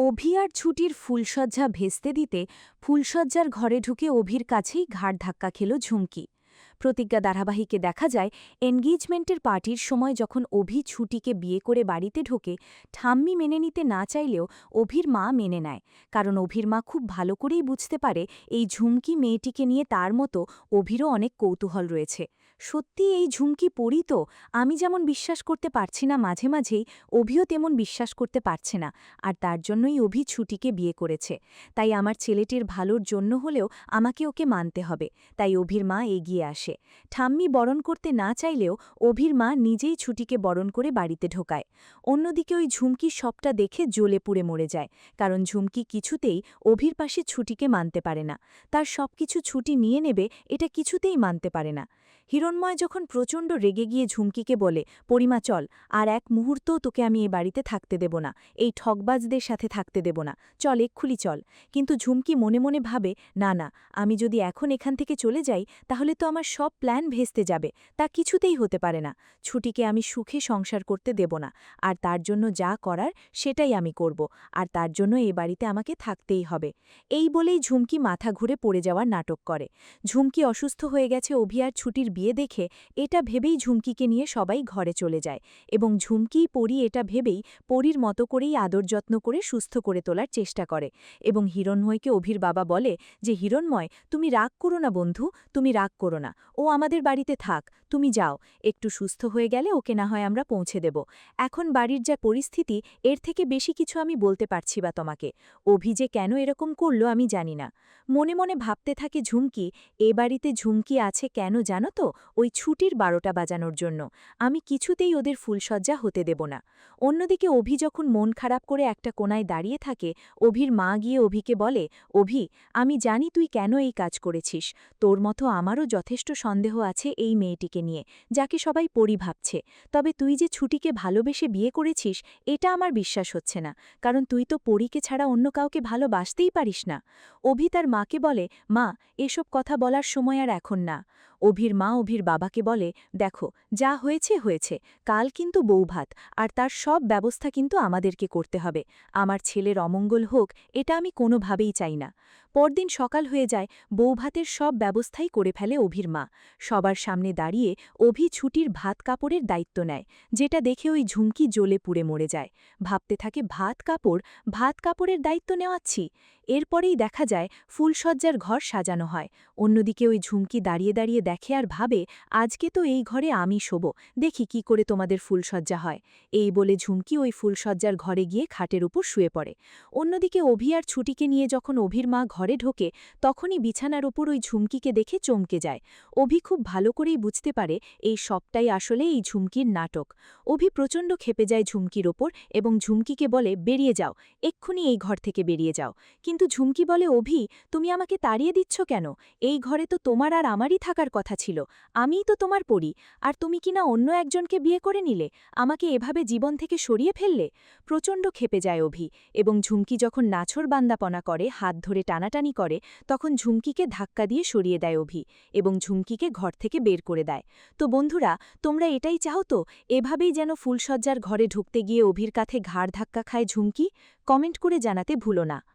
অভি আর ছুটির ফুলশয্যা ভেস্তে দিতে ফুলশয্যার ঘরে ঢুকে অভির কাছেই ঘাড় ধাক্কা খেল ঝুমকি। প্রতিজ্ঞা ধারাবাহিকে দেখা যায় এনগেজমেন্টের পার্টির সময় যখন অভি ছুটিকে বিয়ে করে বাড়িতে ঢোকে, ঠাম্মি মেনে নিতে না চাইলেও অভির মা মেনে নেয়। কারণ অভির মা খুব ভালো করেই বুঝতে পারে এই ঝুমকি মেয়েটিকে নিয়ে তার মতো অভিরও অনেক কৌতূহল রয়েছে। সত্যি এই ঝুমকি পরি তো? আমি যেমন বিশ্বাস করতে পারছি না, মাঝে মাঝেই অভিও তেমন বিশ্বাস করতে পারছে না। আর তার জন্যই অভি ছুটিকে বিয়ে করেছে। তাই আমার ছেলেটির ভালোর জন্য হলেও আমাকে ওকে মানতে হবে। তাই অভির মা এগিয়ে আসে। ঠাম্মি বরণ করতে না চাইলেও অভির মা নিজেই ছুটিকে বরণ করে বাড়িতে ঢোকায়। অন্যদিকে ওই ঝুমকি সবটা দেখে জ্বলে পুড়ে মরে যায়। কারণ ঝুমকি কিছুতেই অভির পাশে ছুটিকে মানতে পারে না। তার সবকিছু ছুটি নিয়ে নেবে, এটা কিছুতেই মানতে পারে না। হিরণময় যখন প্রচণ্ড রেগে গিয়ে ঝুমকিকে বলে, পরিমা চল, আর এক মুহূর্তও তোকে আমি এই বাড়িতে থাকতে দেব না, এই ঠকবাজদের সাথে থাকতে দেব না, চল এক্ষুনি চল। কিন্তু ঝুমকি মনে মনে ভাবে, না না, আমি যদি এখন এখান থেকে চলে যাই তাহলে তো আমার সব প্ল্যান ভেস্তে যাবে, তা কিছুতেই হতে পারে না। ছুটিকে আমি সুখে সংসার করতে দেব না, আর তার জন্য যা করার সেটাই আমি করব, আর তার জন্য এ বাড়িতে আমাকে থাকতেই হবে। এই বলেই ঝুমকি মাথা ঘুরে পড়ে যাওয়ার নাটক করে। ঝুমকি অসুস্থ হয়ে গেছে অভি আর ছুটির বিয়ে দেখে, এটা ভেবেই ঝুমকিকে নিয়ে সবাই ঘরে চলে যায় এবং ঝুমকিই পরি এটা ভেবেই পরীর মতো করেই আদর যত্ন করে সুস্থ করে তোলার চেষ্টা করে। এবং হিরণময়কে অভির বাবা বলে যে, হিরণময় তুমি রাগ করো না বন্ধু, তুমি রাগ করো না, ও আমাদের বাড়িতে থাক, তুমি যাও, একটু সুস্থ হয়ে গেলে ওকে না হয় আমরা পৌঁছে দেব। এখন বাড়ির যা পরিস্থিতি, এর থেকে বেশি কিছু আমি বলতে পারছি বা তোমাকে। অভি যে কেন এরকম করলো আমি জানি না। মনে মনে ভাবতে থাকে ঝুমকি, এ বাড়িতে ঝুমকি আছে কেন জানো তো? ওই ছুটির 12টা বাজানোর জন্য। আমি কিছুতেই ওদের ফুলশয্যা হতে দেব না। অন্যদিকে অভি যখন মন খারাপ করে একটা কোনায় দাঁড়িয়ে থাকে, অভির মা গিয়ে অভিকে বলে, অভি, আমি জানি তুই কেন এই কাজ করেছিস। তোর মতো আমারও যথেষ্ট সন্দেহ আছে এই মেয়েটিকে নিয়ে, যাকে সবাই পরি ভাবছে। তবে তুই যে ছুটিকে ভালোবেসে বিয়ে করেছিস, এটা আমার বিশ্বাস হচ্ছে না, কারণ তুই তো পরীকে ছাড়া অন্য কাউকে ভালোবাসতেই পারিস না। অভি তার মাকে বলে, মা, এসব কথা বলার সময় আর এখন না। অভির মা অভির বাবাকে বলে, দেখো, যা হয়েছে হয়েছে, কাল কিন্তু বৌভাত, আর তার সব ব্যবস্থা কিন্তু আমাদেরকে করতে হবে। আমার ছেলের অমঙ্গল হোক, এটা আমি কোনোভাবেই চাই না। পরদিন সকাল হয়ে যায়, বৌভাতের সব ব্যবস্থাই করে ফেলে অভির মা। সবার সামনে দাঁড়িয়ে অভি ছুটির ভাত কাপড়ের দায়িত্ব নেয়, যেটা দেখে ওই ঝুমকি জ্বলে পুড়ে মরে যায়। ভাবতে থাকে, ভাত কাপড়ের দায়িত্ব নেওয়াচ্ছি। এরপরেই দেখা যায় ফুলশয্যার ঘর সাজানো হয়। অন্যদিকে ওই ঝুমকি দাঁড়িয়ে দাঁড়িয়ে দেখে আর ভাবে, আজকে তো এই ঘরে আমি শোব, দেখি কি করে তোমাদের ফুলশয্যা হয়। এই বলে ঝুমকি ওই ফুলশয্যার ঘরে গিয়ে খাটের উপর শুয়ে পড়ে। অন্যদিকে অভি আর ছুটিকে নিয়ে যখন অভির মা ঘরে ঢোকে, তখনই বিছানার ওপর ওই ঝুমকিকে দেখে চমকে যায়। অভি খুব ভালো করেই বুঝতে পারে এই সবটাই আসলে এই ঝুমকির নাটক। অভি প্রচণ্ড ক্ষেপে যায় ঝুমকির ওপর এবং ঝুমকিকে বলে, বেরিয়ে যাও, এক্ষুনি এই ঘর থেকে বেরিয়ে যাও। কিন্তু ঝুমকি বলে, অভি, তুমি আমাকে তাড়িয়ে দিচ্ছ কেন? এই ঘরে তো তোমার আর আমারই থাকার কথা ছিল, আমিই তো তোমার পরি, আর তুমি কিনা অন্য একজনকে বিয়ে করে নিলে, আমাকে এভাবে জীবন থেকে সরিয়ে ফেললে। প্রচণ্ড ক্ষেপে যায় অভি, এবং ঝুমকি যখন নাছোড়বান্দাপনা করে, হাত ধরে টানাটানি করে, তখন ঝুমকিকে ধাক্কা দিয়ে সরিয়ে দেয় অভি, এবং ঝুমকিকে ঘর থেকে বের করে দেয়। তো বন্ধুরা, তোমরা এটাই চাও তো, এভাবেই যেন ফুলশয্যার ঘরে ঢুকতে গিয়ে অভির কাছে ঘাড় ধাক্কা খায় ঝুমকি? কমেন্ট করে জানাতে ভুলো না।